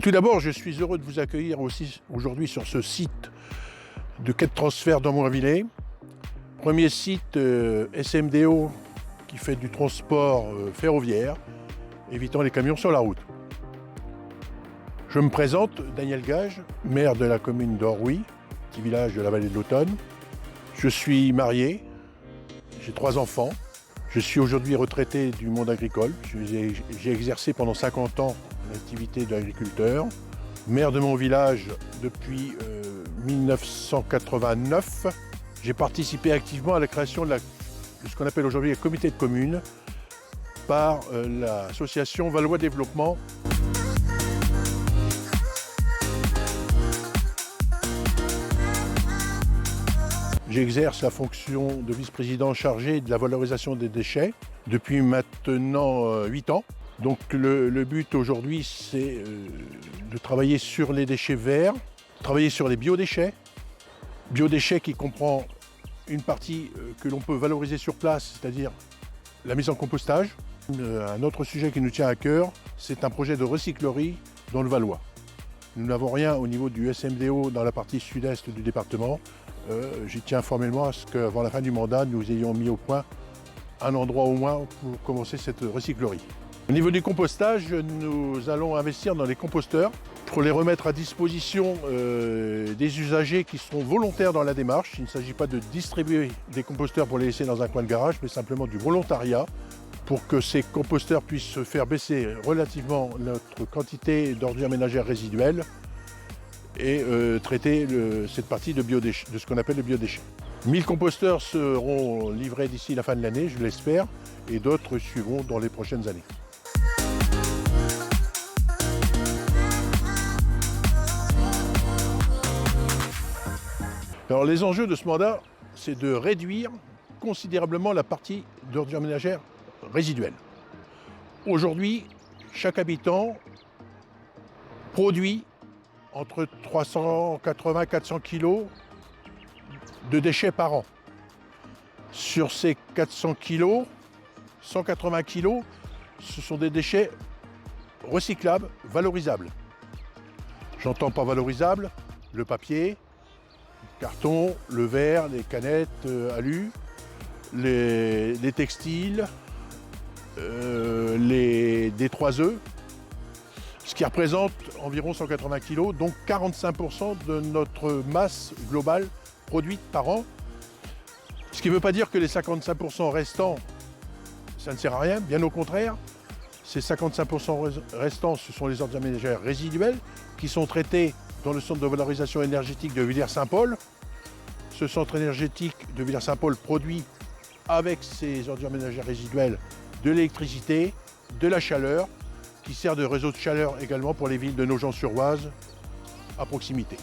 Tout d'abord, je suis heureux de vous accueillir aussi aujourd'hui sur ce site de quai de transfert d'Amboinvillers. Premier site SMDO qui fait du transport ferroviaire, évitant les camions sur la route. Je me présente, Daniel Gage, maire de la commune d'Orrouy, petit village de la vallée de l'Automne. Je suis marié, j'ai 3 enfants. Je suis aujourd'hui retraité du monde agricole. J'ai exercé pendant 50 ans l'activité d'agriculteur. Maire de mon village depuis 1989. J'ai participé activement à la création de ce qu'on appelle aujourd'hui le comité de communes par l'association Valois Développement. J'exerce la fonction de vice-président chargé de la valorisation des déchets depuis maintenant 8 ans. Donc le but aujourd'hui, c'est de travailler sur les déchets verts, travailler sur les biodéchets. Biodéchets qui comprend une partie que l'on peut valoriser sur place, c'est-à-dire la mise en compostage. Un autre sujet qui nous tient à cœur, c'est un projet de recyclerie dans le Valois. Nous n'avons rien au niveau du SMDO dans la partie sud-est du département. J'y tiens formellement à ce qu'avant la fin du mandat, nous ayons mis au point un endroit au moins pour commencer cette recyclerie. Au niveau du compostage, nous allons investir dans les composteurs pour les remettre à disposition des usagers qui seront volontaires dans la démarche. Il ne s'agit pas de distribuer des composteurs pour les laisser dans un coin de garage, mais simplement du volontariat pour que ces composteurs puissent faire baisser relativement notre quantité d'ordures ménagères résiduelles et traiter cette partie de ce qu'on appelle le biodéchet. 1000 composteurs seront livrés d'ici la fin de l'année, je l'espère, et d'autres suivront dans les prochaines années. Alors les enjeux de ce mandat, c'est de réduire considérablement la partie d'ordures ménagères résiduelles. Aujourd'hui, chaque habitant produit entre 380 et 400 kg de déchets par an. Sur ces 400 kg, 180 kg, ce sont des déchets recyclables, valorisables. J'entends par valorisables le papier, le carton, le verre, les canettes alu, les textiles, les D3E, ce qui représente environ 180 kg, donc 45% de notre masse globale produite par an. Ce qui ne veut pas dire que les 55% restants, ça ne sert à rien, bien au contraire. Ces 55% restants, ce sont les ordures ménagères résiduelles qui sont traitées dans le centre de valorisation énergétique de Villers-Saint-Paul. Ce centre énergétique de Villers-Saint-Paul produit avec ces ordures ménagères résiduelles de l'électricité, de la chaleur, qui sert de réseau de chaleur également pour les villes de Nogent-sur-Oise à proximité.